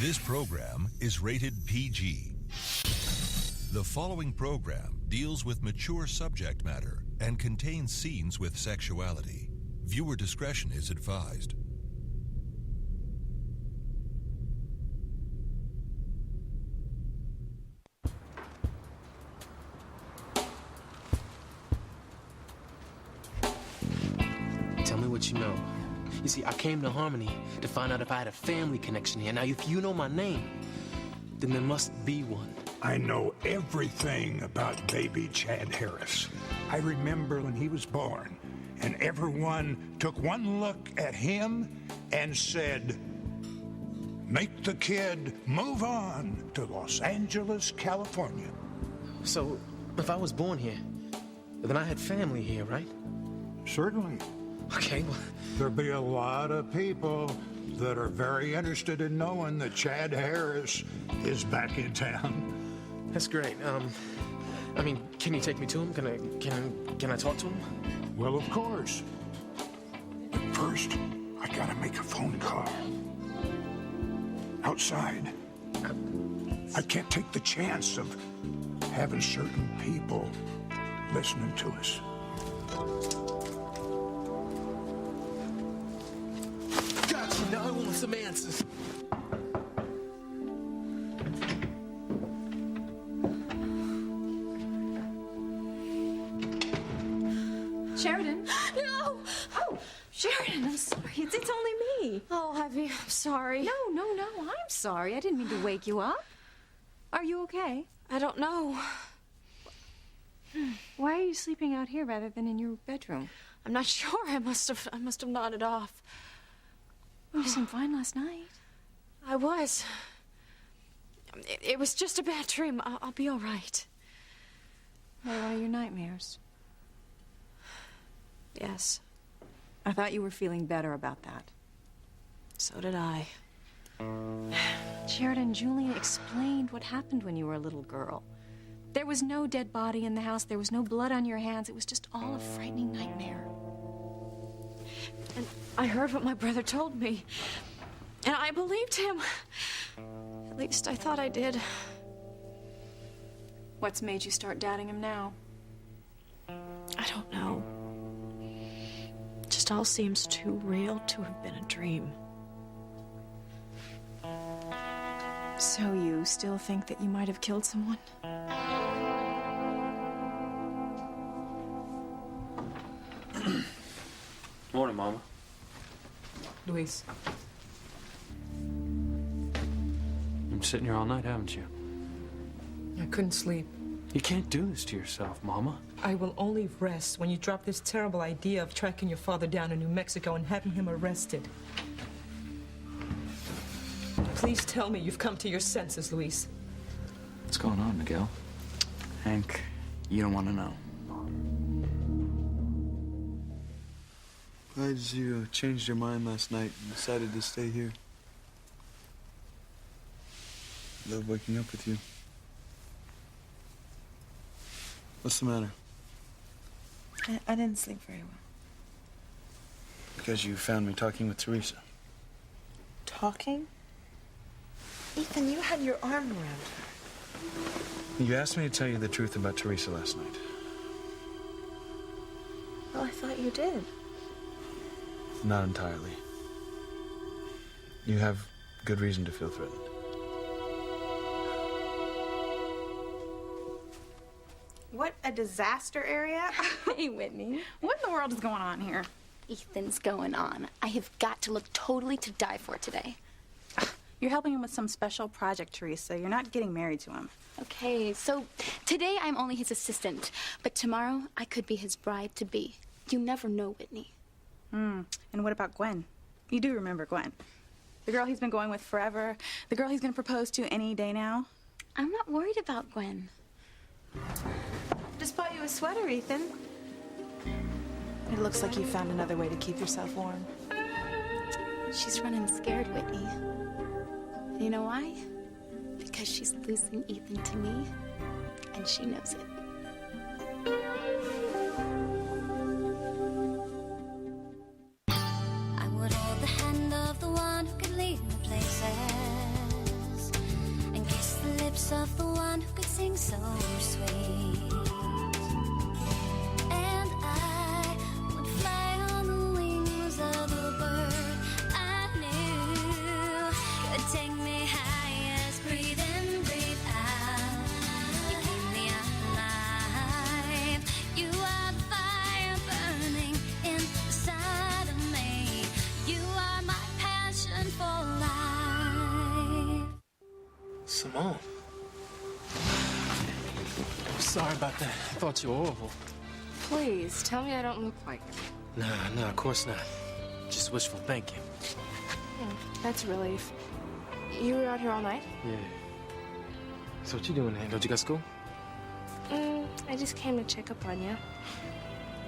This program is rated PG. The following program deals with mature subject matter and contains scenes with sexuality. Viewer discretion is advised. Tell me what you know. You see, I came to Harmony to find out if I had a family connection here. Now, if you know my name, then there must be one. I know everything about baby Chad Harris. I remember when he was born, and everyone took one look at him and said, "Make the kid move on to Los Angeles, California." So, if I was born here, then I had family here, right? Certainly. Okay, well... There'll be a lot of people that are very interested in knowing that Chad Harris is back in town. That's great. I mean, can you take me to him? Can I talk to him? Well, of course. But first, I gotta make a phone call. Outside. I can't take the chance of having certain people listening to us. Gotcha. Now I want some answers. Sheridan? No! Oh, Sheridan, I'm sorry. It's only me. Oh, Ivy, I'm sorry. No, I'm sorry. I didn't mean to wake you up. Are you okay? I don't know. Why are you sleeping out here rather than in your bedroom? I'm not sure. I must have nodded off. You seemed fine last night. I was. It was just a bad dream. I'll be all right. What are your nightmares? Yes. I thought you were feeling better about that. So did I. Sheridan, Julia explained what happened when you were a little girl. There was no dead body in the house. There was no blood on your hands. It was just all a frightening nightmare. And I heard what my brother told me. And I believed him. At least I thought I did. What's made you start doubting him now? I don't know. It just all seems too real to have been a dream. So you still think that you might have killed someone? Morning, Mama. Luis. You've been sitting here all night, haven't you? I couldn't sleep. You can't do this to yourself, Mama. I will only rest when you drop this terrible idea of tracking your father down in New Mexico and having him arrested. Please tell me you've come to your senses, Luis. What's going on, Miguel? Hank, you don't want to know. Glad you changed your mind last night and decided to stay here. Love waking up with you. What's the matter? I didn't sleep very well. Because you found me talking with Teresa. Talking? Ethan, you had your arm around her. You asked me to tell you the truth about Teresa last night. Well, I thought you did. Not entirely. You have good reason to feel threatened. What a disaster area. Hey, Whitney. What in the world is going on here? Ethan's going on. I have got to look totally to die for today. You're helping him with some special project, Teresa. You're not getting married to him. Okay, so today I'm only his assistant, but tomorrow I could be his bride-to-be. You never know, Whitney. And what about Gwen? You do remember Gwen. The girl he's been going with forever. The girl he's going to propose to any day now. I'm not worried about Gwen. Just bought you a sweater, Ethan. It looks like you found another way to keep yourself warm. She's running scared, Whitney. You know why? Because she's losing Ethan to me, and she knows it. I would hold the hand of the one who could lead me places. come on. I'm sorry about that. I thought you were Orville. Please, tell me I don't look like him. Nah, of course not. Just wishful thinking. That's a relief. You were out here all night? Yeah. So what you doing there? Don't you got school? I just came to check up on you.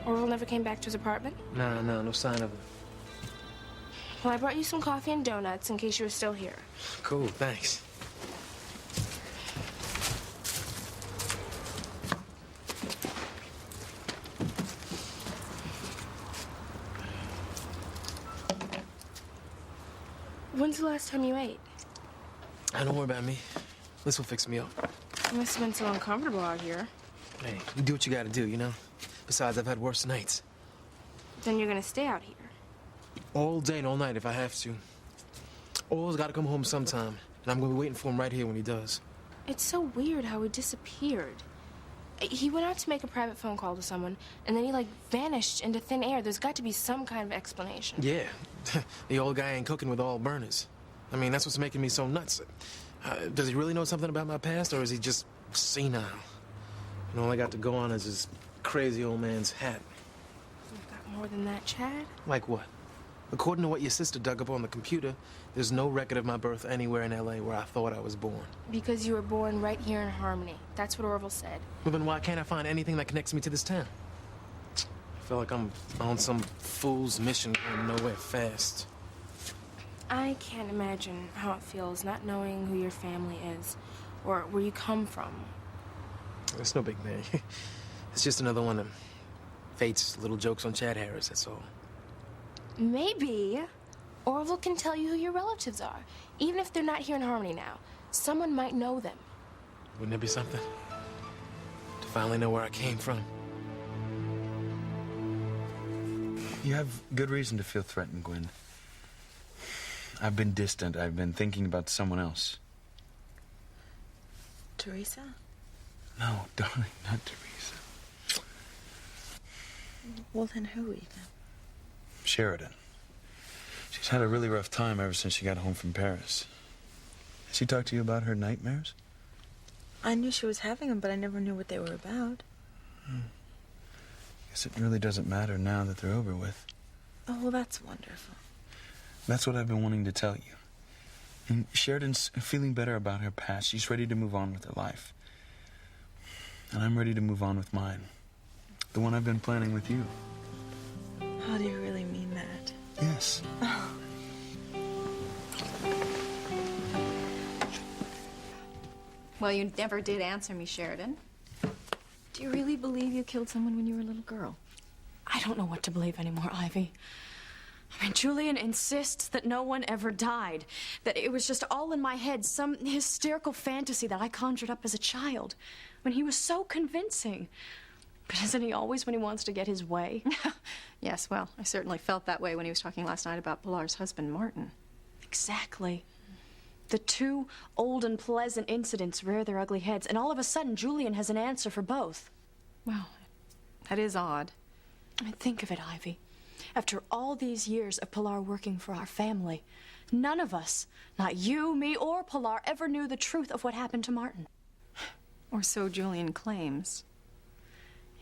Orville never came back to his apartment? Nah, no sign of it. Well, I brought you some coffee and donuts in case you were still here. Cool, thanks. When's the last time you ate? Don't worry about me. This will fix me up. You must have been so uncomfortable out here. Hey, you do what you gotta do, you know? Besides, I've had worse nights. Then you're gonna stay out here. All day and all night if I have to. Orville's gotta come home sometime, and I'm gonna be waiting for him right here when he does. It's so weird how he disappeared. He went out to make a private phone call to someone, and then he, like, vanished into thin air. There's got to be some kind of explanation. Yeah. The old guy ain't cooking with all burners. I mean, that's what's making me so nuts. Does he really know something about my past, or is he just senile? And all I got to go on is his crazy old man's hat. You've got more than that, Chad? Like what? According to what your sister dug up on the computer, there's no record of my birth anywhere in L.A. where I thought I was born. Because you were born right here in Harmony. That's what Orville said. Well, then why can't I find anything that connects me to this town? I feel like I'm on some fool's mission going nowhere fast. I can't imagine how it feels not knowing who your family is or where you come from. It's no big thing. It's just another one of fate's little jokes on Chad Harris, that's all. Maybe Orville can tell you who your relatives are, even if they're not here in Harmony now. Someone might know them. Wouldn't it be something? To finally know where I came from. You have good reason to feel threatened, Gwen. I've been distant. I've been thinking about someone else. Teresa? No, darling, not Teresa. Well, then who even? Sheridan. She's had a really rough time ever since she got home from Paris. Has she talked to you about her nightmares? I knew she was having them, but I never knew what they were about. Guess it really doesn't matter now that they're over with. Oh, well, that's wonderful. That's what I've been wanting to tell you. And Sheridan's feeling better about her past. She's ready to move on with her life. And I'm ready to move on with mine. The one I've been planning with you. How do you really mean that? Yes. Well, you never did answer me, Sheridan. Do you really believe you killed someone when you were a little girl? I don't know what to believe anymore, Ivy. I mean, Julian insists that no one ever died, that it was just all in my head, some hysterical fantasy that I conjured up as a child. I mean, he was so convincing. But isn't he always when he wants to get his way? Yes, well, I certainly felt that way when he was talking last night about Pilar's husband, Martin. Exactly. The two old and pleasant incidents rear their ugly heads, and all of a sudden, Julian has an answer for both. Well, that is odd. I mean, think of it, Ivy. After all these years of Pilar working for our family, none of us, not you, me, or Pilar, ever knew the truth of what happened to Martin. Or so Julian claims.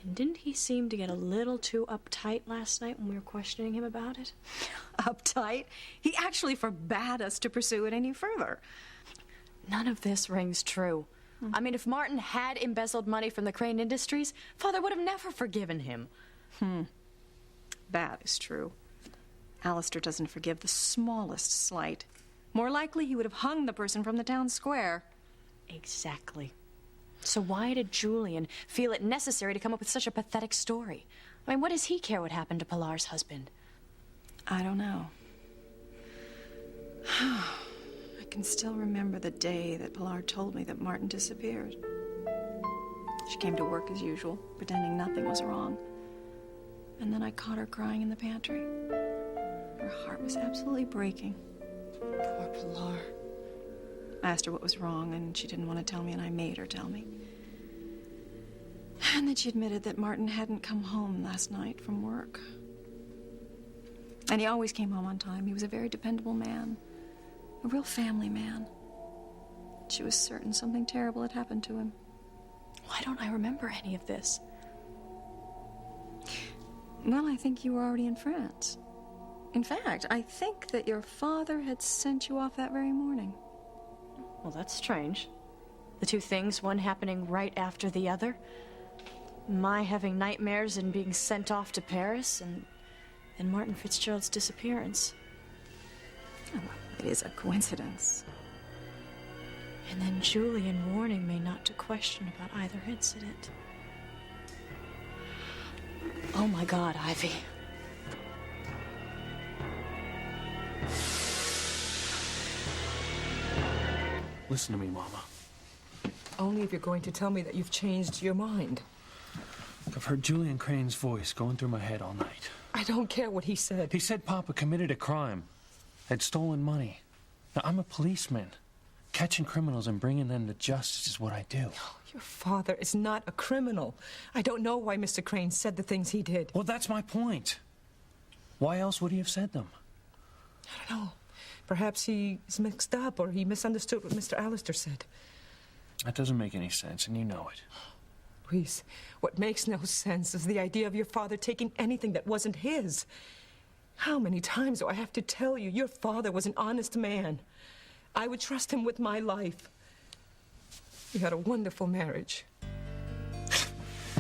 And didn't he seem to get a little too uptight last night when we were questioning him about it? Uptight? He actually forbade us to pursue it any further. None of this rings true. I mean, if Martin had embezzled money from the Crane Industries, Father would have never forgiven him. That is true. Alistair doesn't forgive the smallest slight. More likely, he would have hung the person from the town square. Exactly. So why did Julian feel it necessary to come up with such a pathetic story? I mean, what does he care what happened to Pilar's husband? I don't know. I can still remember the day that Pilar told me that Martin disappeared. She came to work as usual, pretending nothing was wrong. And then I caught her crying in the pantry. Her heart was absolutely breaking. Poor Pilar. I asked her what was wrong, and she didn't want to tell me, and I made her tell me. And then she admitted that Martin hadn't come home last night from work. And he always came home on time. He was a very dependable man. A real family man. She was certain something terrible had happened to him. Why don't I remember any of this? Well, I think you were already in France. In fact, I think that your father had sent you off that very morning. Well, that's strange. The two things, one happening right after the other. My having nightmares and being sent off to Paris, and Martin Fitzgerald's disappearance. Oh, it is a coincidence. And then Julian warning me not to question about either incident. Oh my God, Ivy. Listen to me, Mama. Only if you're going to tell me that you've changed your mind. I've heard Julian Crane's voice going through my head all night. I don't care what he said. He said Papa committed a crime, had stolen money. Now, I'm a policeman. Catching criminals and bringing them to justice is what I do. Your father is not a criminal. I don't know why Mr. Crane said the things he did. Well, that's my point. Why else would he have said them? I don't know. Perhaps he's mixed up or he misunderstood what Mr. Allister said. That doesn't make any sense, and you know it. Reese, what makes no sense is the idea of your father taking anything that wasn't his. How many times do I have to tell you your father was an honest man? I would trust him with my life. You had a wonderful marriage.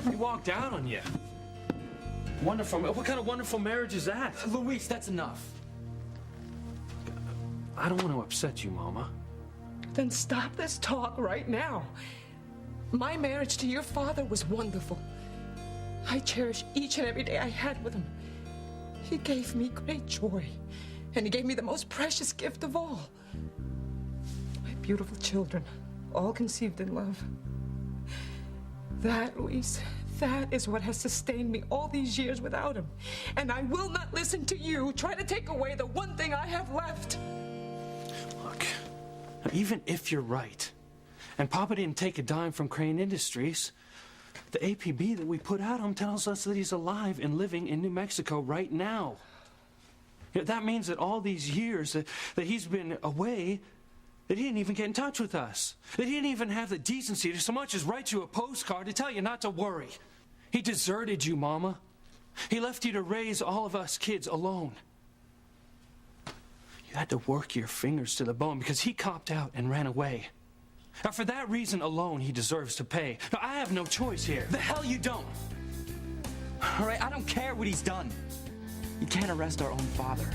He walked out on you. Wonderful. What kind of wonderful marriage is that? Luis, that's enough. I don't want to upset you, Mama. Then stop this talk right now. My marriage to your father was wonderful. I cherish each and every day I had with him. He gave me great joy, and he gave me the most precious gift of all. My beautiful children, all conceived in love. That, Luis, that is what has sustained me all these years without him. And I will not listen to you try to take away the one thing I have left. Look, even if you're right, and Papa didn't take a dime from Crane Industries, the APB that we put out on him tells us that he's alive and living in New Mexico right now. That means that all these years that he's been away, that he didn't even get in touch with us. That he didn't even have the decency to so much as write you a postcard to tell you not to worry. He deserted you, Mama. He left you to raise all of us kids alone. You had to work your fingers to the bone because he copped out and ran away. Now, for that reason alone, he deserves to pay. Now, I have no choice here. The hell you don't! All right, I don't care what he's done. You can't arrest our own father.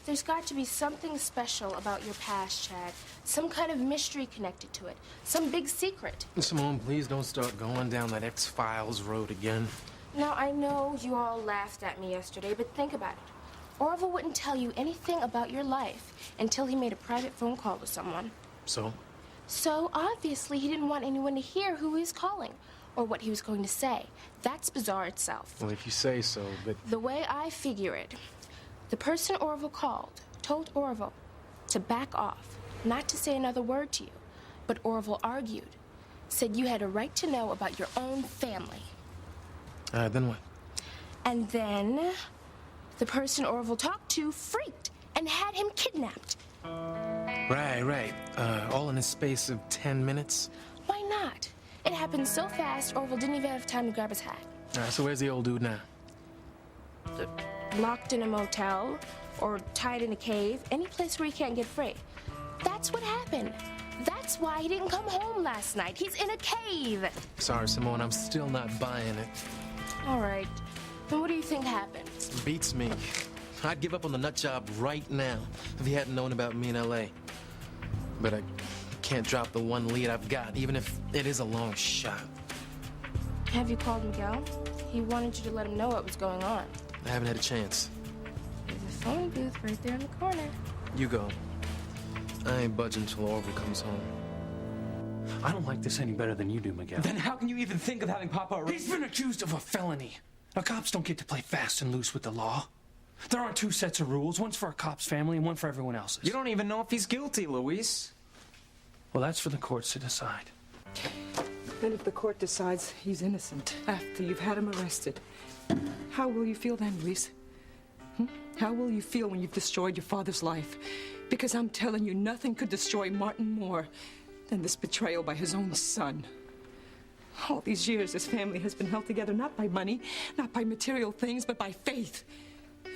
There's got to be something special about your past, Chad. Some kind of mystery connected to it. Some big secret. Simone, please don't start going down that X-Files road again. Now, I know you all laughed at me yesterday, but think about it. Orville wouldn't tell you anything about your life until he made a private phone call to someone. So? So, obviously, he didn't want anyone to hear who he was calling or what he was going to say. That's bizarre itself. Well, if you say so, but... The way I figure it, the person Orville called told Orville to back off, not to say another word to you. But Orville argued, said you had a right to know about your own family. Then what? And then the person Orville talked to freaked and had him kidnapped. Right. All in a space of 10 minutes? Why not? It happened so fast, Orville didn't even have time to grab his hat. So where's the old dude now? Locked in a motel or tied in a cave, any place where he can't get free. That's what happened. That's why he didn't come home last night. He's in a cave. Sorry, Simone, I'm still not buying it. All right. Then what do you think happened? Beats me. I'd give up on the nut job right now if he hadn't known about me in L.A. But I can't drop the one lead I've got, even if it is a long shot. Have you called Miguel? He wanted you to let him know what was going on. I haven't had a chance. There's a phone booth right there in the corner. You go. I ain't budging until Orville comes home. I don't like this any better than you do, Miguel. Then how can you even think of having Papa arrested? He's been accused of a felony. Now, cops don't get to play fast and loose with the law. There aren't two sets of rules, one's for a cop's family and one for everyone else's. You don't even know if he's guilty, Luis. Well, that's for the courts to decide. And if the court decides he's innocent after you've had him arrested, how will you feel then, Luis? How will you feel when you've destroyed your father's life, Because I'm telling you, nothing could destroy Martin more than this betrayal by his own son. All these years, this family has been held together not by money, not by material things, but by faith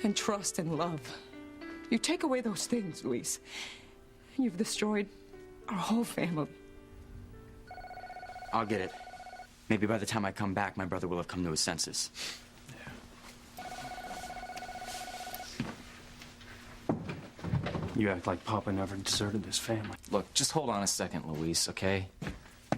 and trust and love. You take away those things, Luis, and you've destroyed our whole family. I'll get it. Maybe by the time I come back, my brother will have come to his senses. You act like Papa never deserted this family. Look, just hold on a second, Luis, okay?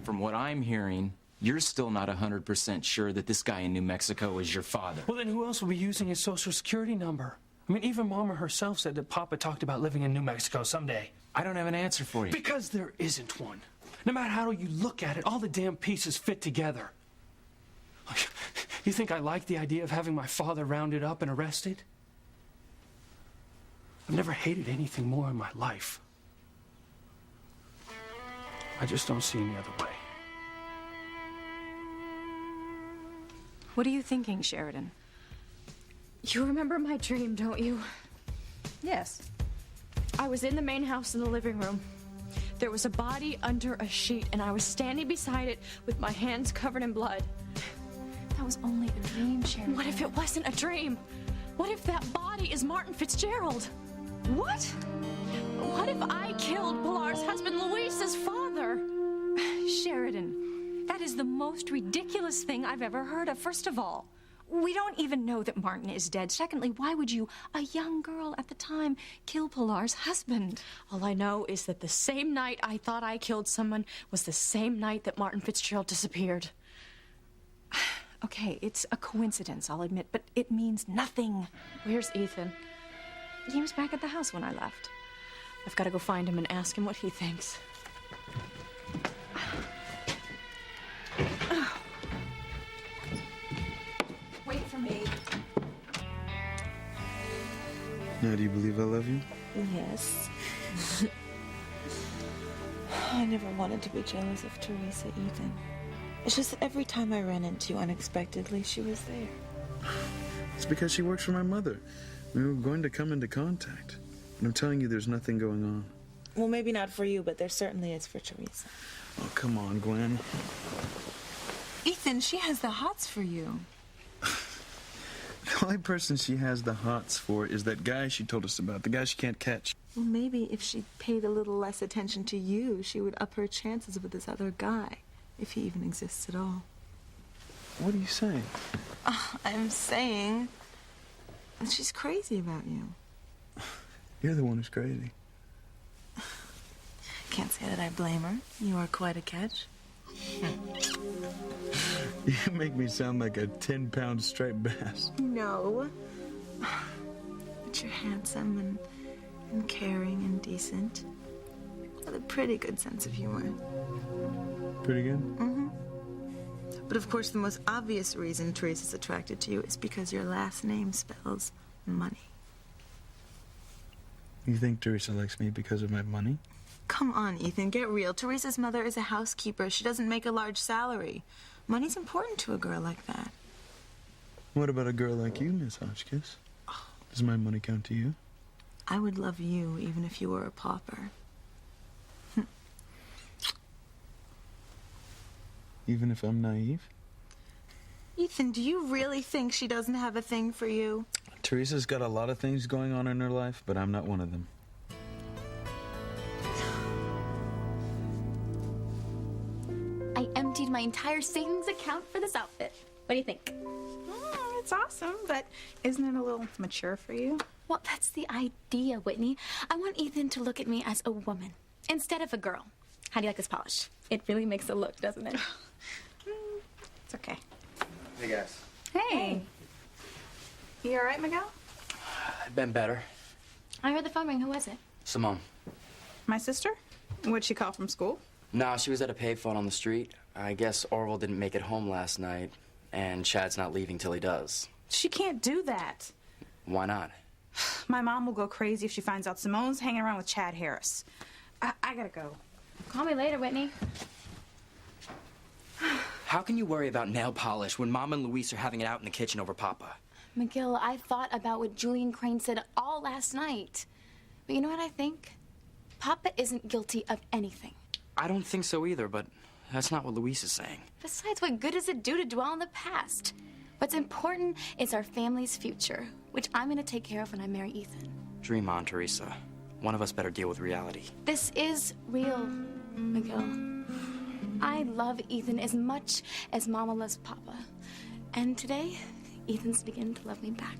From what I'm hearing, you're still not 100% sure that this guy in New Mexico is your father. Well, then who else will be using his social security number? I mean, even Mama herself said that Papa talked about living in New Mexico someday. I don't have an answer for you. Because there isn't one. No matter how you look at it, all the damn pieces fit together. You think I like the idea of having my father rounded up and arrested? I've never hated anything more in my life. I just don't see any other way. What are you thinking, Sheridan? You remember my dream, don't you? Yes. I was in the main house in the living room. There was a body under a sheet, and I was standing beside it with my hands covered in blood. That was only a dream, Sheridan. What if it wasn't a dream? What if that body is Martin Fitzgerald? What? What if I killed Pilar's husband, Luis's father? Sheridan, that is the most ridiculous thing I've ever heard of. First of all, we don't even know that Martin is dead. Secondly, why would you, a young girl at the time, kill Pilar's husband? All I know is that the same night I thought I killed someone was the same night that Martin Fitzgerald disappeared. Okay, it's a coincidence, I'll admit, but it means nothing. Where's Ethan? He was back at the house when I left. I've got to go find him and ask him what he thinks. Wait for me. Now, do you believe I love you? Yes. I never wanted to be jealous of Teresa, Ethan. It's just that every time I ran into you unexpectedly, she was there. It's because she works for my mother. We were going to come into contact. And I'm telling you, there's nothing going on. Well, maybe not for you, but there certainly is for Teresa. Oh, come on, Gwen. Ethan, she has the hots for you. The only person she has the hots for is that guy she told us about, the guy she can't catch. Well, maybe if she paid a little less attention to you, she would up her chances with this other guy, if he even exists at all. What are you saying? I'm saying that she's crazy about you. You're the one who's crazy. Can't say that I blame her. You are quite a catch. You make me sound like a 10-pound striped bass. No. But you're handsome and caring and decent. With a pretty good sense of humor. Pretty good? Mm-hmm. But of course, the most obvious reason Teresa's attracted to you is because your last name spells money. You think Teresa likes me because of my money? Come on, Ethan, get real. Teresa's mother is a housekeeper. She doesn't make a large salary. Money's important to a girl like that. What about a girl like you, Miss Hotchkiss? Does my money count to you? I would love you even if you were a pauper. Even if I'm naive? Ethan, do you really think she doesn't have a thing for you? Teresa's got a lot of things going on in her life, but I'm not one of them. I emptied my entire savings account for this outfit. What do you think? It's awesome, but isn't it a little mature for you? Well, that's the idea, Whitney. I want Ethan to look at me as a woman instead of a girl. How do you like this polish? It really makes a look, doesn't it? It's okay. Hey, guys. Hey. You all right, Miguel? I've been better. I heard the phone ring. Who was it? Simone. My sister? What'd she call from school? No, she was at a payphone on the street. I guess Orville didn't make it home last night, and Chad's not leaving till he does. She can't do that. Why not? My mom will go crazy if she finds out Simone's hanging around with Chad Harris. I gotta go. Call me later, Whitney. How can you worry about nail polish when Mom and Luis are having it out in the kitchen over Papa? McGill, I thought about what Julian Crane said all last night. But you know what I think? Papa isn't guilty of anything. I don't think so either, but that's not what Luis is saying. Besides, what good does it do to dwell on the past? What's important is our family's future, which I'm gonna take care of when I marry Ethan. Dream on, Teresa. One of us better deal with reality. This is real, Miguel. I love Ethan as much as Mama loves Papa. And today, Ethan's beginning to love me back.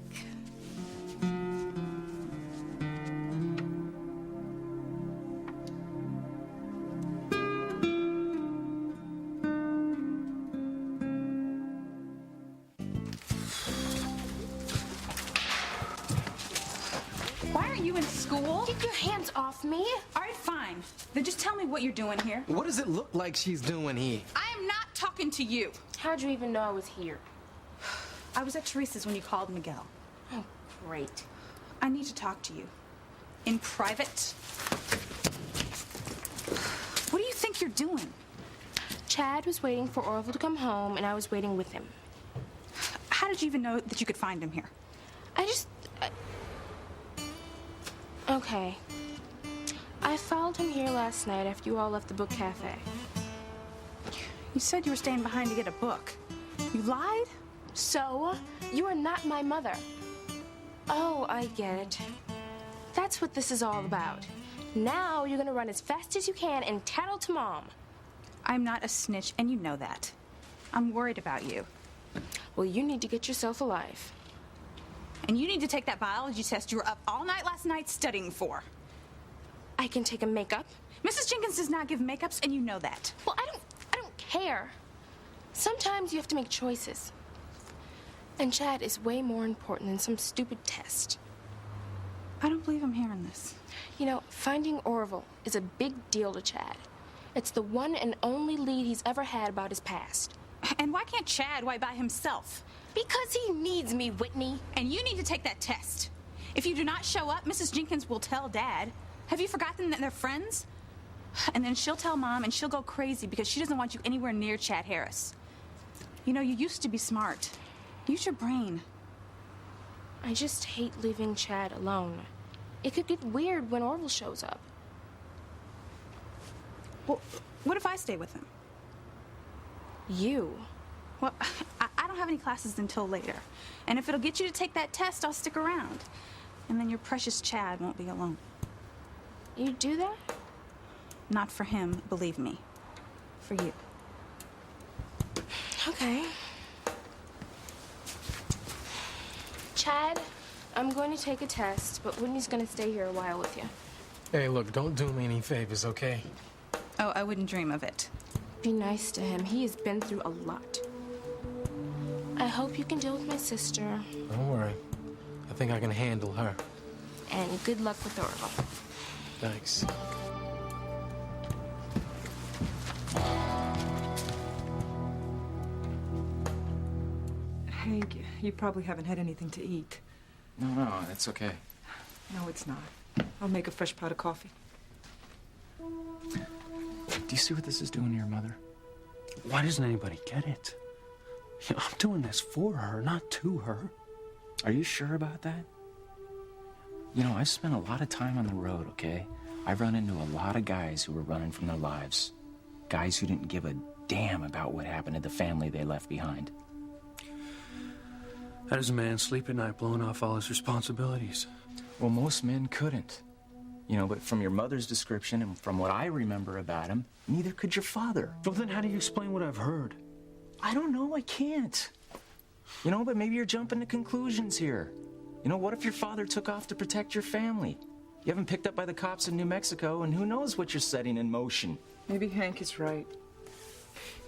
Why aren't you in school? Keep your hands off me. All right, fine. Then just tell me what you're doing here. What does it look like she's doing here? I am not talking to you. How'd you even know I was here? I was at Teresa's when you called Miguel. Oh, great. I need to talk to you. In private. What do you think you're doing? Chad was waiting for Orville to come home, and I was waiting with him. How did you even know that you could find him here? Okay. I followed him here last night after you all left the book cafe. You said you were staying behind to get a book. You lied? So, you are not my mother. Oh, I get it. That's what this is all about. Now you're gonna run as fast as you can and tattle to Mom. I'm not a snitch, and you know that. I'm worried about you. Well, you need to get yourself alive. And you need to take that biology test you were up all night last night studying for. I can take a makeup. Mrs. Jenkins does not give makeups, and you know that. Well, I don't care. Sometimes you have to make choices. And Chad is way more important than some stupid test. I don't believe I'm hearing this. You know, finding Orville is a big deal to Chad. It's the one and only lead he's ever had about his past. And why can't Chad wipe by himself? Because he needs me, Whitney. And you need to take that test. If you do not show up, Mrs. Jenkins will tell Dad. Have you forgotten that they're friends? And then she'll tell Mom, and she'll go crazy because she doesn't want you anywhere near Chad Harris. You know, you used to be smart. Use your brain. I just hate leaving Chad alone. It could get weird when Orville shows up. Well, what if I stay with him? You? Well, I don't have any classes until later. And if it'll get you to take that test, I'll stick around. And then your precious Chad won't be alone. You do that? Not for him, believe me. For you. Okay. Chad, I'm going to take a test, but Whitney's going to stay here a while with you. Hey, look, don't do me any favors, okay? Oh, I wouldn't dream of it. Be nice to him. He has been through a lot. I hope you can deal with my sister. Don't worry. I think I can handle her. And good luck with Orville. Thanks. Hank, you probably haven't had anything to eat. No, it's okay. No, it's not. I'll make a fresh pot of coffee. Do you see what this is doing to your mother? Why doesn't anybody get it? You know, I'm doing this for her, not to her. Are you sure about that? You know, I've spent a lot of time on the road, okay? I've run into a lot of guys who were running from their lives. Guys who didn't give a damn about what happened to the family they left behind. How does a man sleep at night blowing off all his responsibilities? Well, most men couldn't. You know, but from your mother's description and from what I remember about him, neither could your father. Well, then how do you explain what I've heard? I don't know, I can't. You know, but maybe you're jumping to conclusions here. You know, what if your father took off to protect your family? You haven't picked up by the cops in New Mexico, and who knows what you're setting in motion. Maybe Hank is right.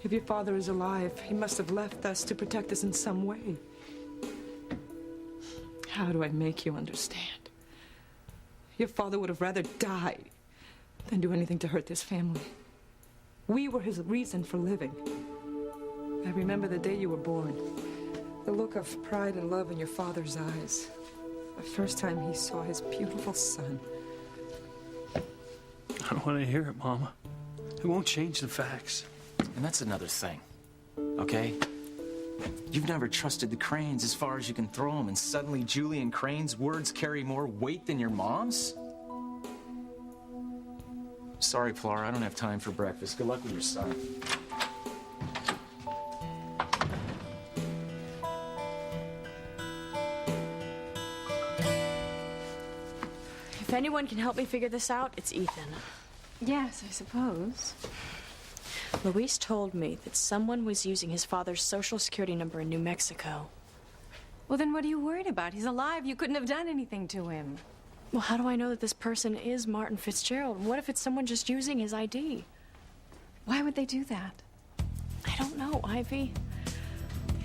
If your father is alive, he must have left us to protect us in some way. How do I make you understand? Your father would have rather died than do anything to hurt this family. We were his reason for living. I remember the day you were born. The look of pride and love in your father's eyes. The first time he saw his beautiful son. I don't want to hear it, Mama. It won't change the facts. And that's another thing, okay? You've never trusted the Cranes as far as you can throw them, and suddenly Julian Crane's words carry more weight than your mom's? Sorry, Pilar, I don't have time for breakfast. Good luck with your son. If anyone can help me figure this out, it's Ethan. Yes, I suppose. Luis told me that someone was using his father's social security number in New Mexico. Well, then what are you worried about? He's alive. You couldn't have done anything to him. Well, how do I know that this person is Martin Fitzgerald? What if it's someone just using his ID? Why would they do that? I don't know, Ivy.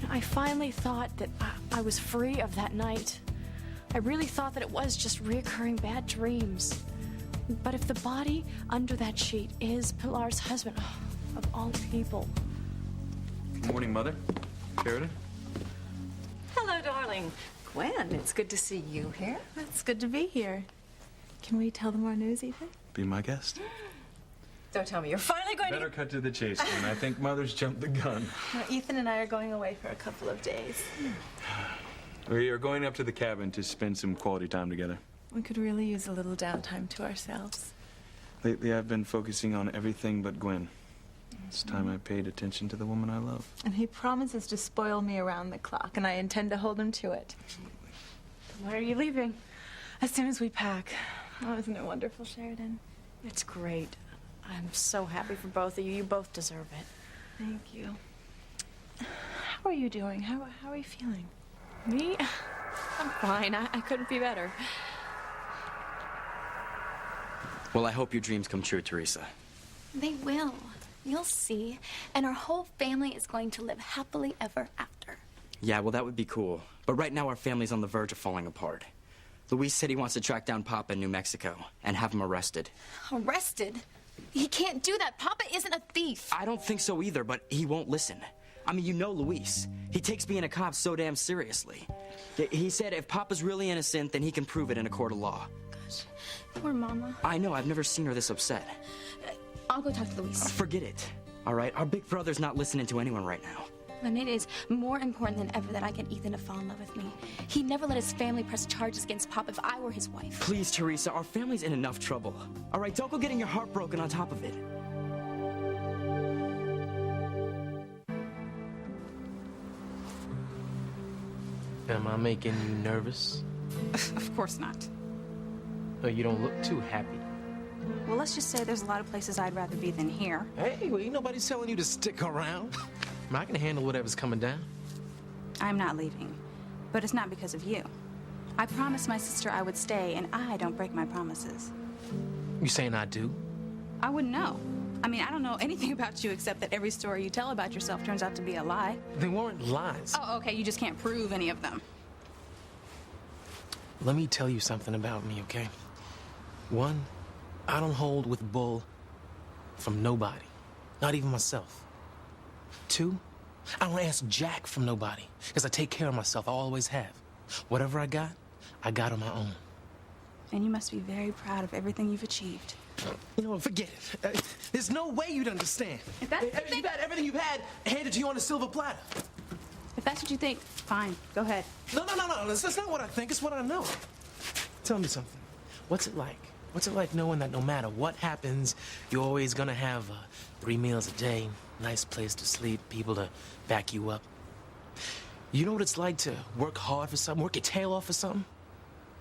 I finally thought that I was free of that night. I really thought that it was just reoccurring bad dreams. But if the body under that sheet is Pilar's husband, of all people. Good morning, Mother. Sheridan? Hello, darling. Gwen, it's good to see you here. It's good to be here. Can we tell them our news, Ethan? Be my guest. Don't tell me you're finally going Better cut to the chase, Gwen. I think Mother's jumped the gun. Well, Ethan and I are going away for a couple of days. We are going up to the cabin to spend some quality time together. We could really use a little downtime to ourselves. Lately, I've been focusing on everything but Gwen. It's time I paid attention to the woman I love. And he promises to spoil me around the clock, and I intend to hold him to it. When are you leaving? As soon as we pack. Oh, isn't it wonderful, Sheridan? It's great. I'm so happy for both of you. You both deserve it. Thank you. How are you doing? How are you feeling? Me? I'm fine. I couldn't be better. Well, I hope your dreams come true, Teresa. They will. You'll see. And our whole family is going to live happily ever after. Yeah, well, that would be cool. But right now, our family's on the verge of falling apart. Luis said he wants to track down Papa in New Mexico and have him arrested. Arrested? He can't do that. Papa isn't a thief. I don't think so either, but he won't listen. I mean, you know Luis. He takes being a cop so damn seriously. He said if Papa's really innocent, then he can prove it in a court of law. Gosh, poor Mama. I know, I've never seen her this upset. I'll go talk to Luis. Forget it, all right? Our big brother's not listening to anyone right now. And it is more important than ever that I get Ethan to fall in love with me. He'd never let his family press charges against Pop if I were his wife. Please, Teresa, our family's in enough trouble. All right, don't go getting your heart broken on top of it. Am I making you nervous? Of course not. Oh, you don't look too happy. Well, let's just say there's a lot of places I'd rather be than here. Hey, well, ain't nobody telling you to stick around. I can handle whatever's coming down. I'm not leaving, but it's not because of you. I promised my sister I would stay, and I don't break my promises. You saying I do? I wouldn't know. I mean, I don't know anything about you except that every story you tell about yourself turns out to be a lie. They weren't lies. Oh, okay, you just can't prove any of them. Let me tell you something about me, okay? One, I don't hold with bull from nobody, not even myself. Two, I don't ask jack from nobody, because I take care of myself, I always have. Whatever I got on my own. And you must be very proud of everything you've achieved. You know, forget it. There's no way you'd understand. If that's what you think... You've had everything you've had handed to you on a silver platter. If that's what you think, fine, go ahead. No, that's not what I think, it's what I know. Tell me something. What's it like? What's it like knowing that no matter what happens, you're always gonna have 3 meals a day, nice place to sleep, people to back you up? You know what it's like to work hard for something, work your tail off for something,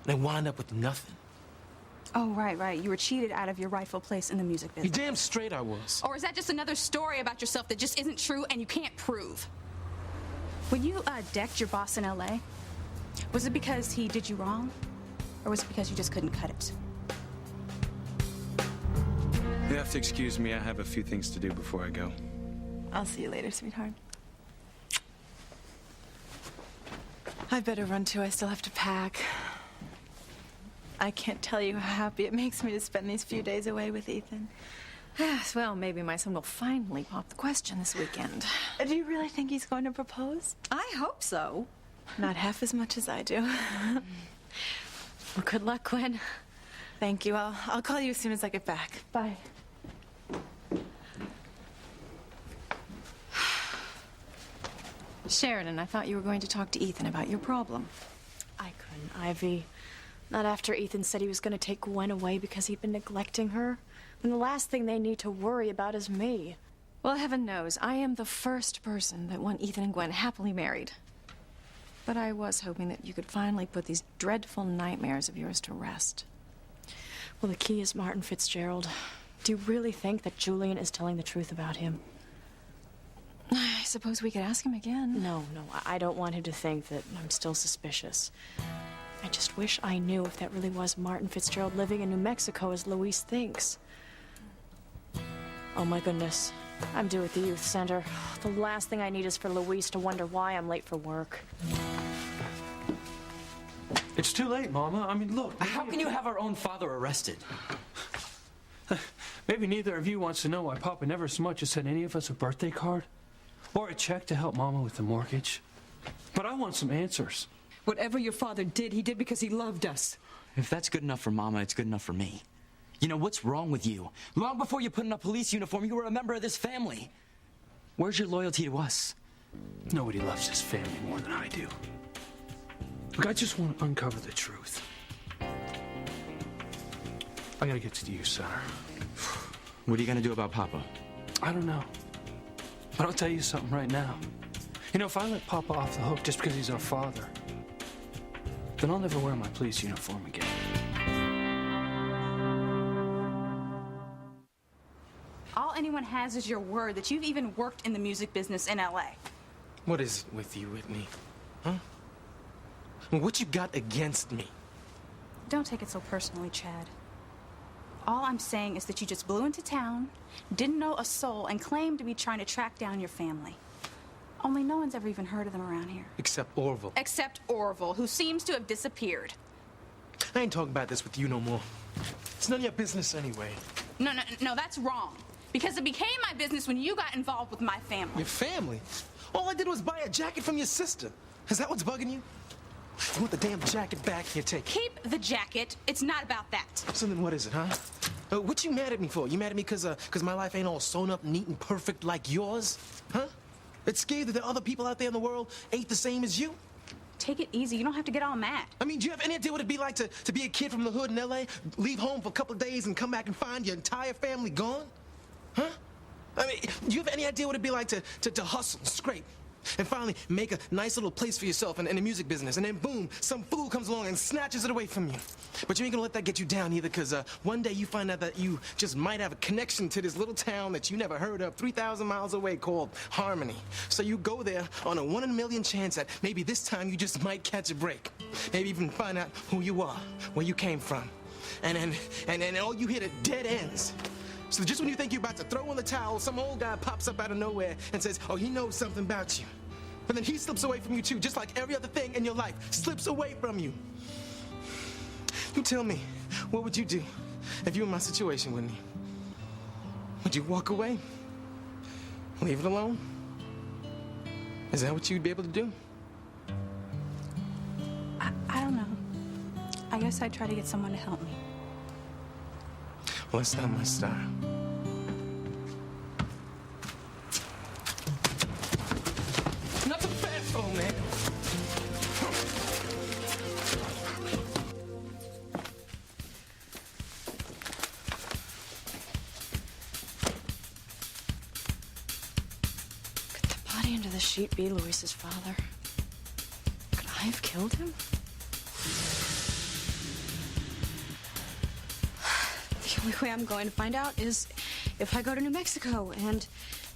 and then wind up with nothing? Oh, right. You were cheated out of your rightful place in the music business. You're damn straight I was. Or is that just another story about yourself that just isn't true and you can't prove? When you decked your boss in L.A., was it because he did you wrong? Or was it because you just couldn't cut it? You have to excuse me. I have a few things to do before I go. I'll see you later, sweetheart. I better run too. I still have to pack. I can't tell you how happy it makes me to spend these few days away with Ethan. Yes, well, maybe my son will finally pop the question this weekend. Do you really think he's going to propose? I hope so. Not half as much as I do. Well, good luck, Gwen. Thank you. I'll call you as soon as I get back. Bye. Sheridan, I thought you were going to talk to Ethan about your problem. I couldn't, Ivy. Not after Ethan said he was going to take Gwen away because he'd been neglecting her. And the last thing they need to worry about is me. Well, heaven knows, I am the first person that want Ethan and Gwen happily married. But I was hoping that you could finally put these dreadful nightmares of yours to rest. Well, the key is Martin Fitzgerald. Do you really think that Julian is telling the truth about him? I suppose we could ask him again. No, I don't want him to think that I'm still suspicious. I just wish I knew if that really was Martin Fitzgerald living in New Mexico as Louise thinks. Oh my goodness. I'm due at the youth center. The last thing I need is for Louise to wonder why I'm late for work. It's too late, Mama. I mean, look. How can you have our own father arrested? Maybe neither of you wants to know why Papa never so much as sent any of us a birthday card or a check to help Mama with the mortgage. But I want some answers. Whatever your father did, he did because he loved us. If that's good enough for Mama, it's good enough for me. You know, what's wrong with you? Long before you put on a police uniform, you were a member of this family. Where's your loyalty to us? Nobody loves this family more than I do. Look, I just want to uncover the truth. I gotta get to the youth center. What are you gonna do about Papa? I don't know. But I'll tell you something right now. You know, if I let Papa off the hook just because he's our father, then I'll never wear my police uniform again. All anyone has is your word that you've even worked in the music business in LA. What is it with you, Whitney? Huh? What you got against me? Don't take it so personally, Chad. All I'm saying is that you just blew into town, didn't know a soul, and claimed to be trying to track down your family. Only no one's ever even heard of them around here. Except Orville. Except Orville, who seems to have disappeared. I ain't talking about this with you no more. It's none of your business anyway. No, that's wrong. Because it became my business when you got involved with my family. Your family? All I did was buy a jacket from your sister. Is that what's bugging you? You want the damn jacket back? Here, take it. Keep the jacket. It's not about that. So then what is it, huh? What you mad at me for? You mad at me because my life ain't all sewn up neat and perfect like yours? Huh? It's scared that there are other people out there in the world ain't the same as you? Take it easy. You don't have to get all mad. I mean, do you have any idea what it'd be like to be a kid from the hood in L.A., leave home for a couple of days and come back and find your entire family gone? Huh? I mean, do you have any idea what it'd be like to hustle, scrape, and finally make a nice little place for yourself in the music business, and then boom, some fool comes along and snatches it away from you? But you ain't gonna let that get you down either, because one day you find out that you just might have a connection to this little town that you never heard of 3,000 miles away called Harmony. So you go there on a 1 in a million chance that maybe this time you just might catch a break. Maybe even find out who you are, where you came from. And all you hit are dead ends. So just when you think you're about to throw in the towel, some old guy pops up out of nowhere and says, oh, he knows something about you. But then he slips away from you too, just like every other thing in your life slips away from you. You tell me, what would you do if you were in my situation, Whitney? Would you walk away? Leave it alone? Is that what you'd be able to do? I don't know. I guess I'd try to get someone to help me. Well, that's not my style. Not so fast, old man. Could the body under the sheet be Luis's father? Could I have killed him? The only way I'm going to find out is if I go to New Mexico, and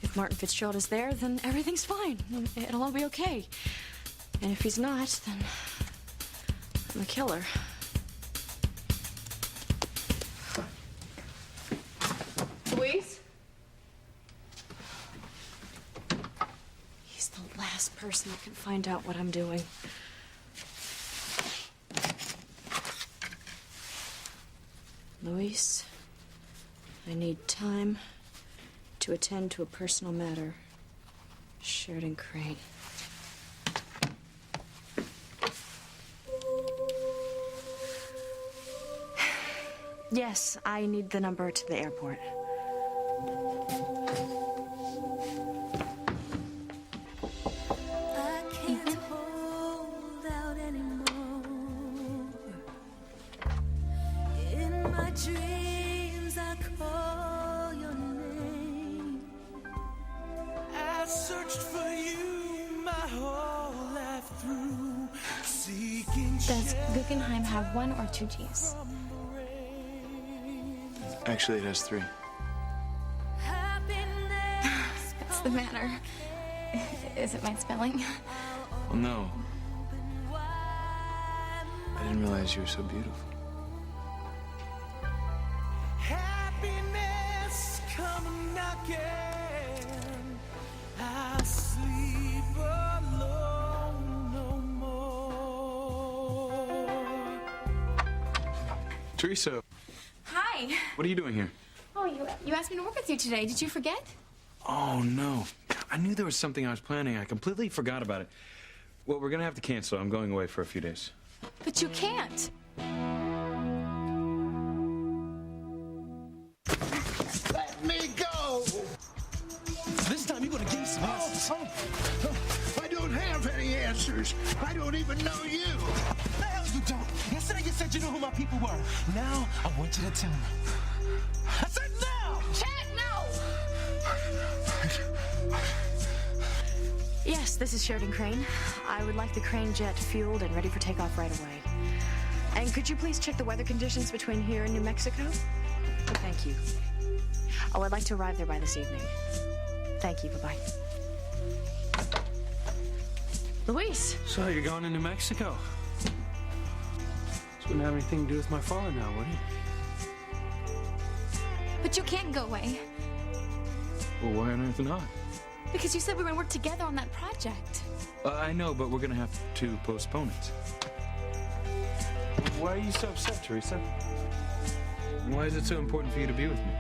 if Martin Fitzgerald is there, then everything's fine. It'll all be okay. And if he's not, then I'm a killer. Luis? He's the last person that can find out what I'm doing. Luis, I need time to attend to a personal matter. Sheridan Crane. Yes, I need the number to the airport. Dreams I call searched for you my whole life through, seeking Does Guggenheim have 1 or 2 G's? Actually, it has 3. What's the matter? Is it my spelling? Well, no. I didn't realize you were so beautiful. happiness come knocking. I'll sleep alone no more. Teresa, Hi. what are you doing here? Oh, you asked me to work with you today. Did you forget? Oh, no. I knew there was something I was planning. I completely forgot about it. Well, we're gonna have to cancel. I'm going away for a few days. But you can't. Let me go! This time you're gonna give some answers. I don't have any answers. I don't even know you. The hell you don't. Yesterday you said you knew who my people were. Now I want you to tell me. I said now! Chad, no! Yes, this is Sheridan Crane. I would like the Crane jet fueled and ready for takeoff right away. And could you please check the weather conditions between here and New Mexico? Thank you. Oh, I'd like to arrive there by this evening. Thank you. Bye-bye. Luis. So you're going to New Mexico? This wouldn't have anything to do with my father now, would it? But you can't go away. Well, why on earth not? Because you said we were going to work together on that project. I know, but we're gonna have to postpone it. Why are you so upset, Teresa? Why is it so important for you to be with me?